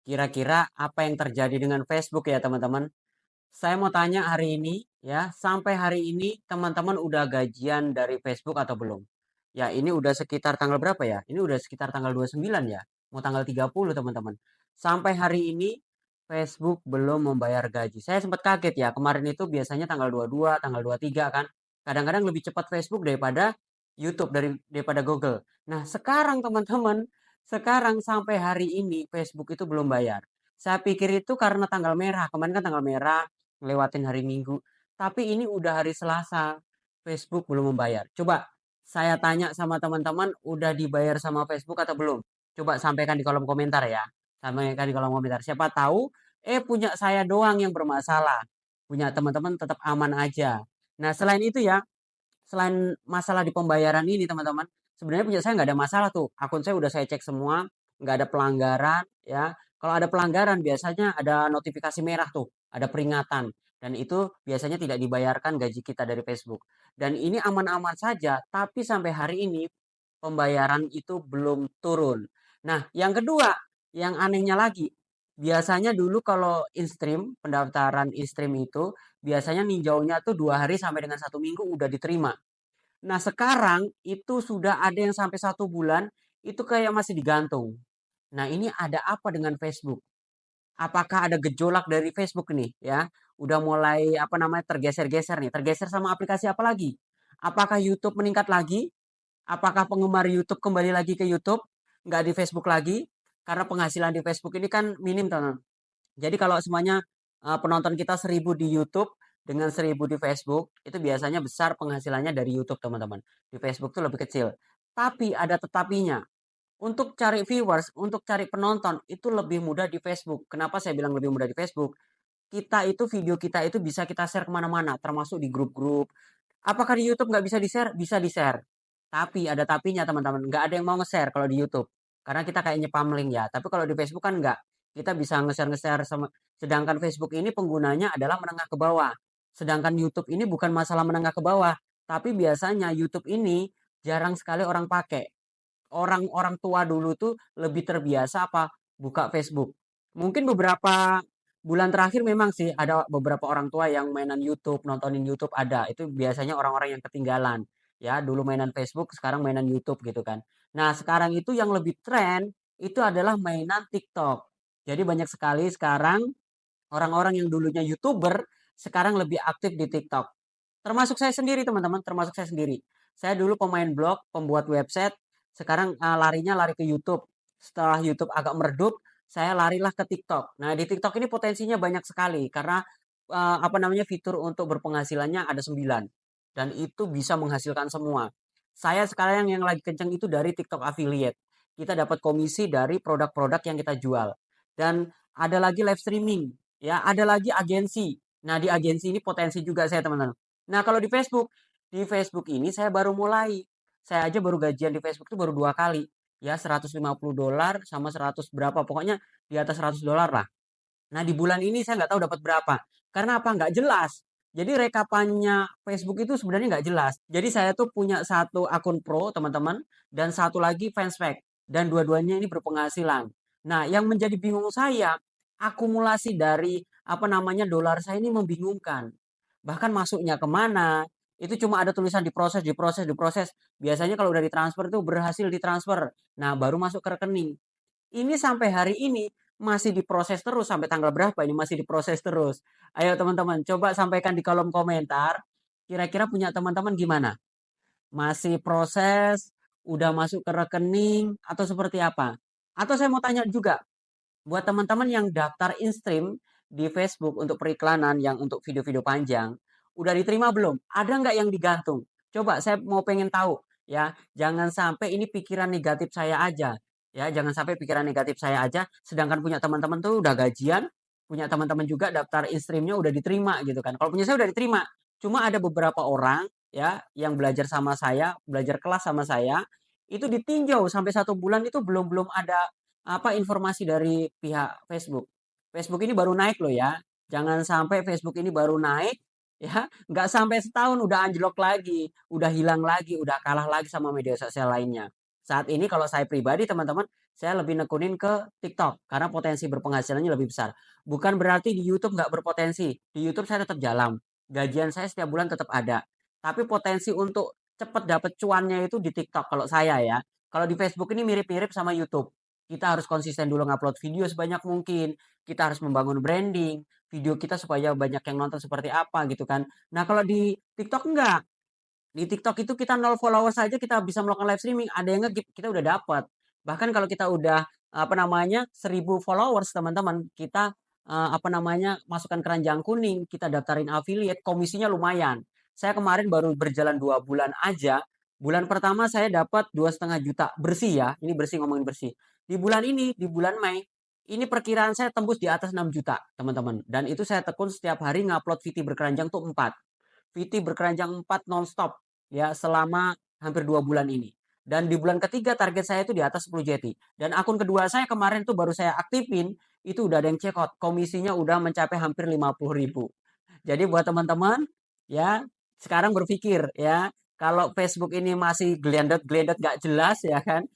Kira-kira apa yang terjadi dengan Facebook ya teman-teman? Saya mau tanya hari ini ya, sampai hari ini teman-teman udah gajian dari Facebook atau belum? Ya, ini udah sekitar tanggal berapa ya? Ini udah sekitar tanggal 29 ya. Mau tanggal 30 teman-teman. Sampai hari ini Facebook belum membayar gaji. Saya sempat kaget ya. Kemarin itu biasanya tanggal 22, tanggal 23 kan. Kadang-kadang lebih cepat Facebook daripada YouTube daripada Google. Nah, sekarang teman-teman, sekarang sampai hari ini Facebook itu belum bayar. Saya pikir itu karena tanggal merah. Kemarin kan tanggal merah, ngelewatin hari Minggu. Tapi ini udah hari Selasa, Facebook belum membayar. Coba saya tanya sama teman-teman, udah dibayar sama Facebook atau belum? Coba sampaikan di kolom komentar ya. Sampaikan di kolom komentar. Siapa tahu, punya saya doang yang bermasalah. Punya teman-teman tetap aman aja. Nah, selain itu ya, selain masalah di pembayaran ini teman-teman, sebenarnya punya saya nggak ada masalah tuh. Akun saya udah saya cek semua, nggak ada pelanggaran ya. Kalau ada pelanggaran biasanya ada notifikasi merah tuh, ada peringatan. Dan itu biasanya tidak dibayarkan gaji kita dari Facebook. Dan ini aman-aman saja, tapi sampai hari ini pembayaran itu belum turun. Nah, yang kedua, yang anehnya lagi, biasanya dulu kalau in-stream, pendaftaran in-stream itu, biasanya ninjaunya tuh 2 hari sampai dengan 1 minggu udah diterima. Nah, sekarang itu sudah ada yang sampai 1 bulan, itu kayak masih digantung. Nah, ini ada apa dengan Facebook? Apakah ada gejolak dari Facebook nih ya? Udah mulai apa namanya tergeser-geser nih. Tergeser sama aplikasi apa lagi? Apakah YouTube meningkat lagi? Apakah penggemar YouTube kembali lagi ke YouTube? Nggak di Facebook lagi? Karena penghasilan di Facebook ini kan minim, teman. Jadi kalau semuanya penonton kita 1.000 di YouTube dengan 1.000 di Facebook, itu biasanya besar penghasilannya dari YouTube, teman-teman. Di Facebook tuh lebih kecil. Tapi ada tetapinya. Untuk cari viewers, untuk cari penonton, itu lebih mudah di Facebook. Kenapa saya bilang lebih mudah di Facebook? Kita itu video kita itu bisa kita share kemana-mana, termasuk di grup-grup. Apakah di YouTube nggak bisa di-share? Bisa di-share. Tapi ada tapinya teman-teman, nggak ada yang mau nge-share kalau di YouTube. Karena kita kayak nyepam link ya. Tapi kalau di Facebook kan nggak. Kita bisa nge-share sama. Sedangkan Facebook ini penggunanya adalah menengah ke bawah. Sedangkan YouTube ini bukan masalah menengah ke bawah. Tapi biasanya YouTube ini jarang sekali orang pakai. Orang-orang tua dulu tuh lebih terbiasa apa? Buka Facebook. Mungkin beberapa bulan terakhir memang sih ada beberapa orang tua yang mainan YouTube, nontonin YouTube ada. Itu biasanya orang-orang yang ketinggalan. Ya, dulu mainan Facebook, sekarang mainan YouTube gitu kan. Nah, sekarang itu yang lebih tren itu adalah mainan TikTok. Jadi banyak sekali sekarang orang-orang yang dulunya YouTuber sekarang lebih aktif di TikTok. Termasuk saya sendiri, teman-teman, termasuk saya sendiri. Saya dulu pemain blog, pembuat website, sekarang larinya lari ke YouTube. Setelah YouTube agak meredup, saya larilah ke TikTok. Nah, di TikTok ini potensinya banyak sekali karena apa namanya fitur untuk berpenghasilannya ada 9 dan itu bisa menghasilkan semua. Saya sekarang yang lagi kenceng itu dari TikTok affiliate. Kita dapat komisi dari produk-produk yang kita jual. Dan ada lagi live streaming, ya, ada lagi agensi. Nah, di agensi ini potensi juga saya, teman-teman. Nah, kalau di Facebook ini saya baru mulai. Saya aja baru gajian di Facebook itu baru 2 kali. Ya, $150 sama 100 berapa. Pokoknya di atas $100 lah. Nah, di bulan ini saya nggak tahu dapat berapa. Karena apa? Nggak jelas. Jadi rekapannya Facebook itu sebenarnya nggak jelas. Jadi saya tuh punya satu akun pro, teman-teman, dan satu lagi fanspack. Dan dua-duanya ini berpenghasilan. Nah, yang menjadi bingung saya, akumulasi dari apa namanya dolar saya ini membingungkan. Bahkan masuknya kemana, itu cuma ada tulisan diproses, diproses, diproses. Biasanya kalau udah ditransfer itu berhasil ditransfer. Nah, baru masuk ke rekening. Ini sampai hari ini masih diproses terus sampai tanggal berapa ini masih diproses terus. Ayo teman-teman, coba sampaikan di kolom komentar. Kira-kira punya teman-teman gimana? Masih proses, udah masuk ke rekening, atau seperti apa? Atau saya mau tanya juga, buat teman-teman yang daftar in-stream di Facebook untuk periklanan yang untuk video-video panjang, udah diterima belum? Ada nggak yang digantung? Coba saya mau pengen tahu ya. Jangan sampai ini pikiran negatif saya aja. Ya, jangan sampai pikiran negatif saya aja, sedangkan punya teman-teman tuh udah gajian, punya teman-teman juga daftar in-streamnya udah diterima gitu kan. Kalau punya saya udah diterima. Cuma ada beberapa orang ya yang belajar sama saya, belajar kelas sama saya, itu ditinjau sampai 1 bulan itu belum belum ada apa informasi dari pihak Facebook. Facebook ini baru naik loh ya. Jangan sampai Facebook ini baru naik ya, nggak sampai setahun udah anjlok lagi, udah hilang lagi, udah kalah lagi sama media sosial lainnya. Saat ini kalau saya pribadi teman-teman, saya lebih nekunin ke TikTok karena potensi berpenghasilannya lebih besar. Bukan berarti di YouTube nggak berpotensi. Di YouTube saya tetap jalan. Gajian saya setiap bulan tetap ada. Tapi potensi untuk cepet dapet cuannya itu di TikTok kalau saya ya. Kalau di Facebook ini mirip-mirip sama YouTube. Kita harus konsisten dulu ngupload video sebanyak mungkin. Kita harus membangun branding video kita supaya banyak yang nonton seperti apa gitu kan. Nah, kalau di TikTok enggak. Di TikTok itu kita 0 followers saja kita bisa melakukan live streaming, ada yang nge-gift, kita udah dapat. Bahkan kalau kita udah apa namanya 1.000 followers teman-teman, kita apa namanya masukkan keranjang kuning, kita daftarin affiliate, komisinya lumayan. Saya kemarin baru berjalan 2 bulan aja. Bulan pertama saya dapat 2,5 juta bersih ya, ini bersih ngomongin bersih. Di bulan ini, di bulan Mei, ini perkiraan saya tembus di atas 6 juta teman-teman. Dan itu saya tekun setiap hari ngupload VT berkeranjang tuh 4. VT berkeranjang 4 nonstop ya selama hampir 2 bulan ini. Dan di bulan ketiga target saya itu di atas 10 JT. Dan akun kedua saya kemarin tuh baru saya aktifin, itu udah ada yang check out. Komisinya udah mencapai hampir 50.000. Jadi buat teman-teman ya sekarang berpikir ya kalau Facebook ini masih gelendot-gelendot gak jelas ya kan,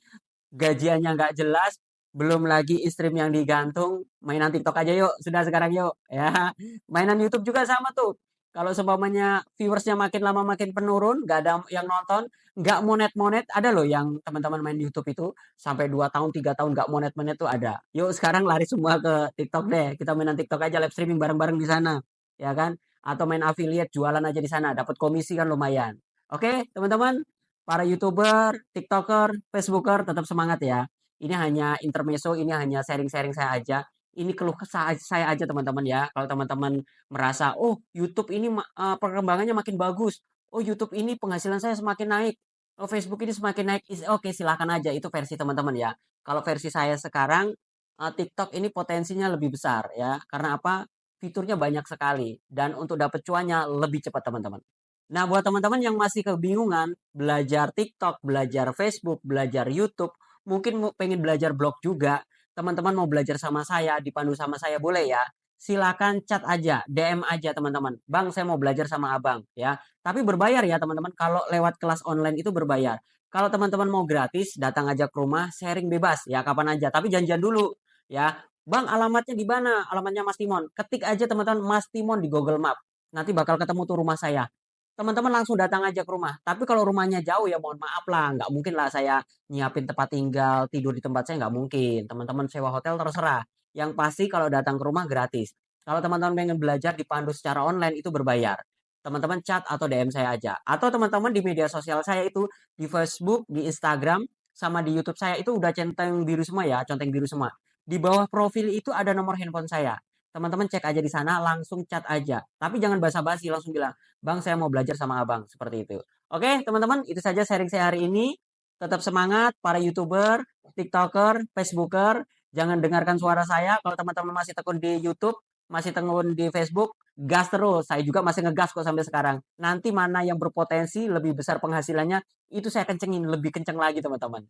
gajiannya nggak jelas, belum lagi stream yang digantung, mainan TikTok aja yuk, sudah sekarang yuk, ya. Mainan YouTube juga sama tuh. Kalau seumpamanya viewersnya makin lama makin penurun, nggak ada yang nonton, nggak monet-monet, ada loh yang teman-teman main YouTube itu sampai 2 tahun, 3 tahun nggak monet-monet tuh ada. Yuk sekarang lari semua ke TikTok deh, kita mainan TikTok aja live streaming bareng-bareng di sana, ya kan? Atau main affiliate jualan aja di sana, dapat komisi kan lumayan. Oke, teman-teman, para YouTuber, TikToker, Facebooker tetap semangat ya. Ini hanya intermezzo, ini hanya sharing-sharing saya aja. Ini keluh kesah saya aja teman-teman ya. Kalau teman-teman merasa, oh YouTube ini perkembangannya makin bagus. Oh YouTube ini penghasilan saya semakin naik. Oh Facebook ini semakin naik. Oke silahkan aja, itu versi teman-teman ya. Kalau versi saya sekarang, TikTok ini potensinya lebih besar ya. Karena apa? Fiturnya banyak sekali. Dan untuk dapat cuannya lebih cepat teman-teman. Nah, buat teman-teman yang masih kebingungan belajar TikTok, belajar Facebook, belajar YouTube, mungkin pengen belajar blog juga, teman-teman mau belajar sama saya, dipandu sama saya boleh ya. Silakan chat aja, DM aja teman-teman. Bang, saya mau belajar sama abang ya. Tapi berbayar ya teman-teman. Kalau lewat kelas online itu berbayar. Kalau teman-teman mau gratis, datang aja ke rumah, sharing bebas ya kapan aja. Tapi janjian dulu ya. Bang, alamatnya di mana? Alamatnya Mas Timon. Ketik aja teman-teman Mas Timon di Google Map. Nanti bakal ketemu tuh rumah saya, teman-teman langsung datang aja ke rumah. Tapi kalau rumahnya jauh ya mohon maaf lah, nggak mungkin lah saya nyiapin tempat tinggal, tidur di tempat saya nggak mungkin. Teman-teman sewa hotel terserah. Yang pasti kalau datang ke rumah gratis. Kalau teman-teman pengen belajar dipandu secara online itu berbayar. Teman-teman chat atau DM saya aja. Atau teman-teman di media sosial saya itu di Facebook, di Instagram, sama di YouTube saya itu udah centeng biru semua ya, centeng biru semua. Di bawah profil itu ada nomor handphone saya. Teman-teman cek aja di sana, langsung chat aja. Tapi jangan basa-basi, langsung bilang, Bang, saya mau belajar sama abang. Seperti itu. Oke, teman-teman, itu saja sharing saya hari ini. Tetap semangat, para YouTuber, TikToker, Facebooker. Jangan dengarkan suara saya. Kalau teman-teman masih tekun di YouTube, masih tekun di Facebook, gas terus. Saya juga masih ngegas kok sampai sekarang. Nanti mana yang berpotensi, lebih besar penghasilannya, itu saya kencengin, lebih kenceng lagi, teman-teman.